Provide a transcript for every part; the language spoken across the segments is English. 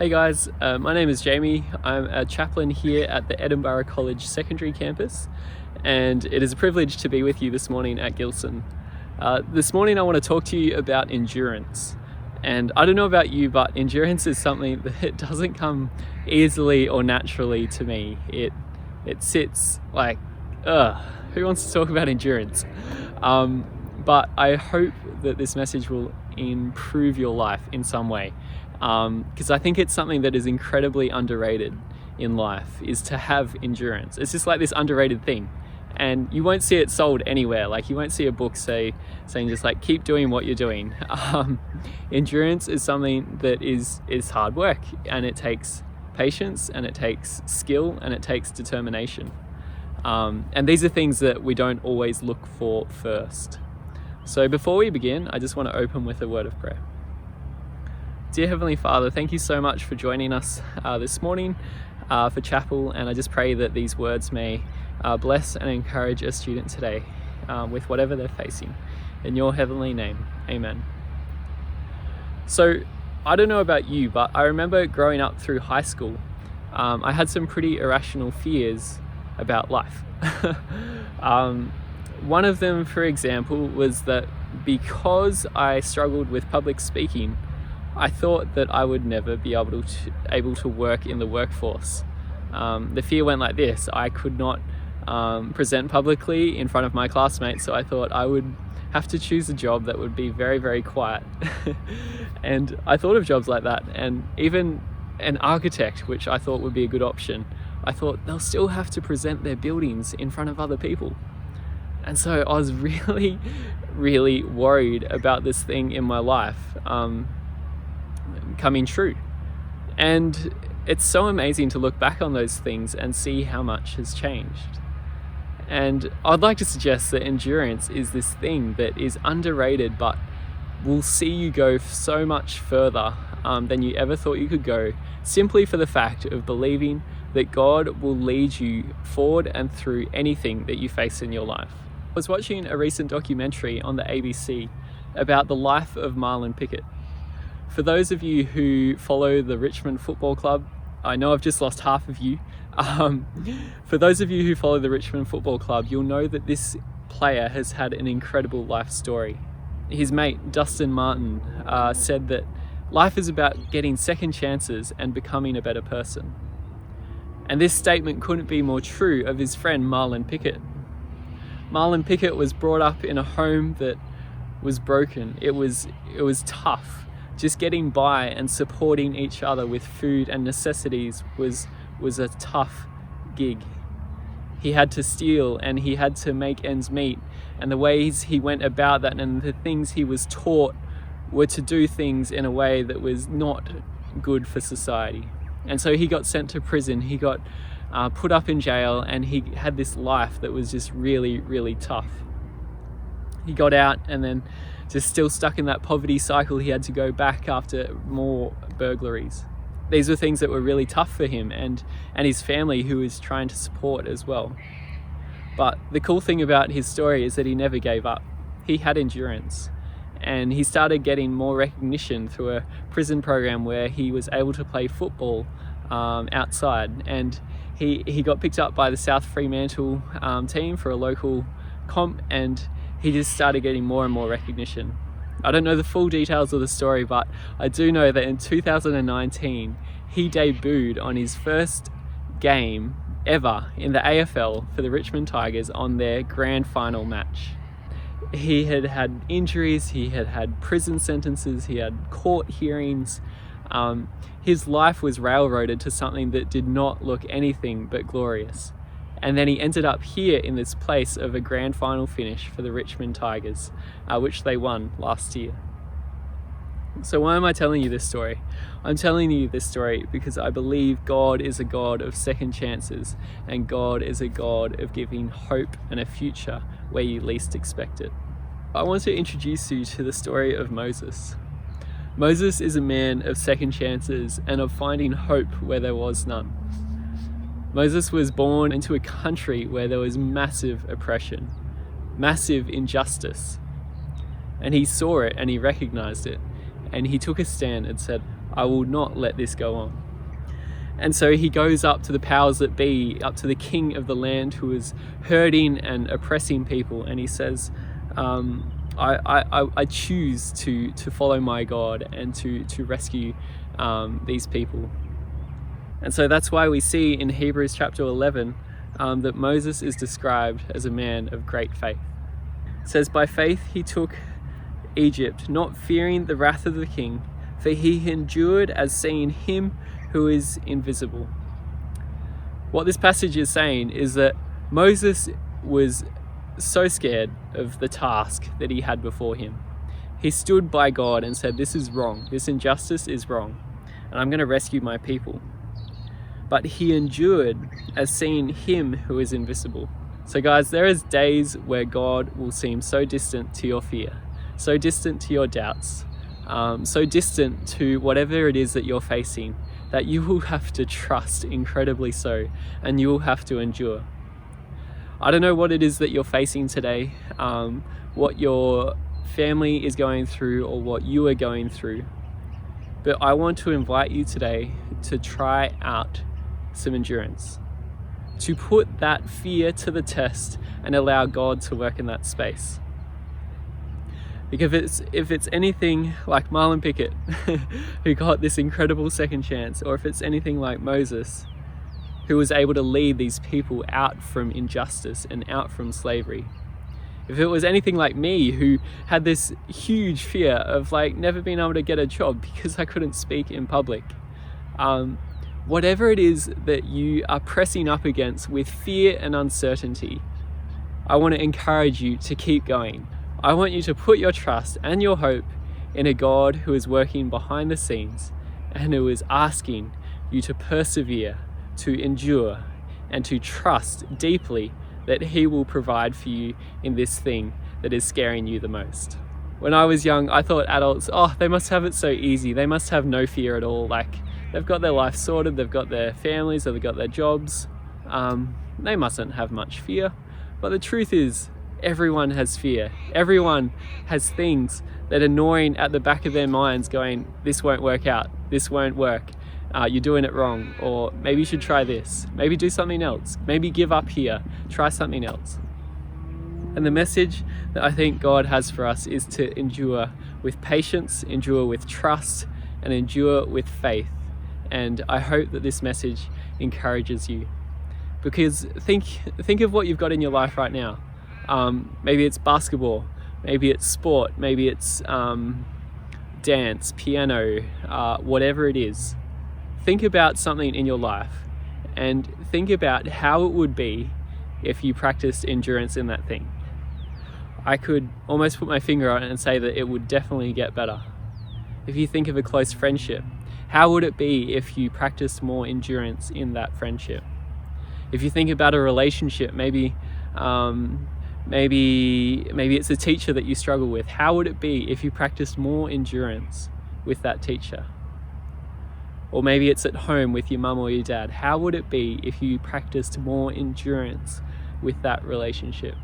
Hey guys, my name is Jamie. I'm a chaplain here at the Edinburgh College Secondary Campus, and it is a privilege to be with you this morning at Gilson. This morning I want to talk to you about endurance. And I don't know about you, but endurance is something that doesn't come easily or naturally to me. It sits like, who wants to talk about endurance? But I hope that this message will improve your life in some way. Because I think it's something that is incredibly underrated in life, is to have endurance. It's just like this underrated thing, and you won't see it sold anywhere. Like, you won't see a book saying just like, keep doing what you're doing. Endurance is something that is hard work, and it takes patience, and it takes skill, and it takes determination. And these are things that we don't always look for first. So before we begin, I just want to open with a word of prayer. Dear Heavenly Father, thank you so much for joining us this morning for chapel, and I just pray that these words may bless and encourage a student today with whatever they're facing. In your heavenly name, amen. So, I don't know about you, but I remember growing up through high school, I had some pretty irrational fears about life. One of them, for example, was that because I struggled with public speaking, I thought that I would never be able to work in the workforce. The fear went like this: I could not present publicly in front of my classmates, so I thought I would have to choose a job that would be very, very quiet. And I thought of jobs like that, and even an architect, which I thought would be a good option. I thought they'll still have to present their buildings in front of other people. And so I was really, really worried about this thing in my life coming true. And it's so amazing to look back on those things and see how much has changed. And I'd like to suggest that endurance is this thing that is underrated, but will see you go so much further than you ever thought you could go, simply for the fact of believing that God will lead you forward and through anything that you face in your life. I was watching a recent documentary on the ABC about the life of Marlon Pickett. For those of you who follow the Richmond Football Club, I know I've just lost half of you. For those of you who follow the Richmond Football Club, you'll know that this player has had an incredible life story. His mate, Dustin Martin, said that life is about getting second chances and becoming a better person. And this statement couldn't be more true of his friend Marlon Pickett. Marlon Pickett was brought up in a home that was broken. It was tough. Just getting by and supporting each other with food and necessities was a tough gig. He had to steal, and he had to make ends meet, and the ways he went about that and the things he was taught were to do things in a way that was not good for society. And so he got sent to prison, he got put up in jail, and he had this life that was just really, really tough. He got out, and then just still stuck in that poverty cycle, he had to go back after more burglaries. These were things that were really tough for him and his family, who was trying to support as well. But the cool thing about his story is that he never gave up. He had endurance, and he started getting more recognition through a prison program where he was able to play football outside, and he got picked up by the South Fremantle team for a local comp, and he just started getting more and more recognition. I don't know the full details of the story, but I do know that in 2019, he debuted on his first game ever in the AFL for the Richmond Tigers on their grand final match. He had had injuries, he had had prison sentences, he had court hearings. His life was railroaded to something that did not look anything but glorious. And then he ended up here in this place of a grand final finish for the Richmond Tigers, which they won last year. So why am I telling you this story? I'm telling you this story because I believe God is a God of second chances, and God is a God of giving hope and a future where you least expect it. I want to introduce you to the story of Moses. Moses is a man of second chances and of finding hope where there was none. Moses was born into a country where there was massive oppression, massive injustice, and he saw it and he recognized it, and he took a stand and said, I will not let this go on. And so he goes up to the powers that be, up to the king of the land who is hurting and oppressing people, and he says, I choose to follow my God and to rescue these people. And so that's why we see in Hebrews chapter 11 that Moses is described as a man of great faith. It says, by faith he took Egypt, not fearing the wrath of the king, for he endured as seeing him who is invisible. What this passage is saying is that Moses was so scared of the task that he had before him. He stood by God and said, this is wrong, this injustice is wrong, and I'm going to rescue my people. But he endured as seeing him who is invisible. So guys, there is days where God will seem so distant to your fear, so distant to your doubts, so distant to whatever it is that you're facing, that you will have to trust incredibly so, and you will have to endure. I don't know what it is that you're facing today, what your family is going through or what you are going through, but I want to invite you today to try out some endurance, to put that fear to the test and allow God to work in that space. Because if it's anything like Marlon Pickett, who got this incredible second chance, or if it's anything like Moses, who was able to lead these people out from injustice and out from slavery, if it was anything like me, who had this huge fear of never being able to get a job because I couldn't speak in public, whatever it is that you are pressing up against with fear and uncertainty, I want to encourage you to keep going. I want you to put your trust and your hope in a God who is working behind the scenes and who is asking you to persevere, to endure, and to trust deeply that he will provide for you in this thing that is scaring you the most. When I was young, I thought adults, they must have it so easy. They must have no fear at all. They've got their life sorted, they've got their families, they've got their jobs. They mustn't have much fear. But the truth is, everyone has fear. Everyone has things that are gnawing at the back of their minds going, this won't work out, this won't work, you're doing it wrong, or maybe you should try this, maybe do something else, maybe give up here, try something else. And the message that I think God has for us is to endure with patience, endure with trust, and endure with faith. And I hope that this message encourages you. Because think of what you've got in your life right now. Maybe it's basketball, maybe it's sport, maybe it's dance, piano, whatever it is. Think about something in your life and think about how it would be if you practiced endurance in that thing. I could almost put my finger on it and say that it would definitely get better. If you think of a close friendship, how would it be if you practiced more endurance in that friendship? If you think about a relationship, maybe it's a teacher that you struggle with. How would it be if you practiced more endurance with that teacher? Or maybe it's at home with your mum or your dad. How would it be if you practiced more endurance with that relationship?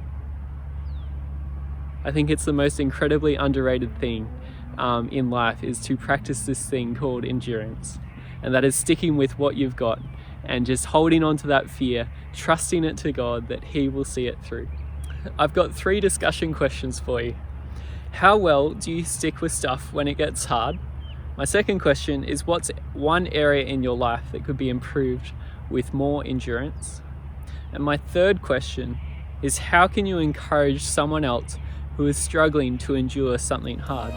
I think it's the most incredibly underrated thing in life is to practice this thing called endurance. And that is sticking with what you've got and just holding on to that fear, trusting it to God that he will see it through. I've got 3 discussion questions for you. How well do you stick with stuff when it gets hard? My second question is, what's one area in your life that could be improved with more endurance? And my third question is, how can you encourage someone else who is struggling to endure something hard?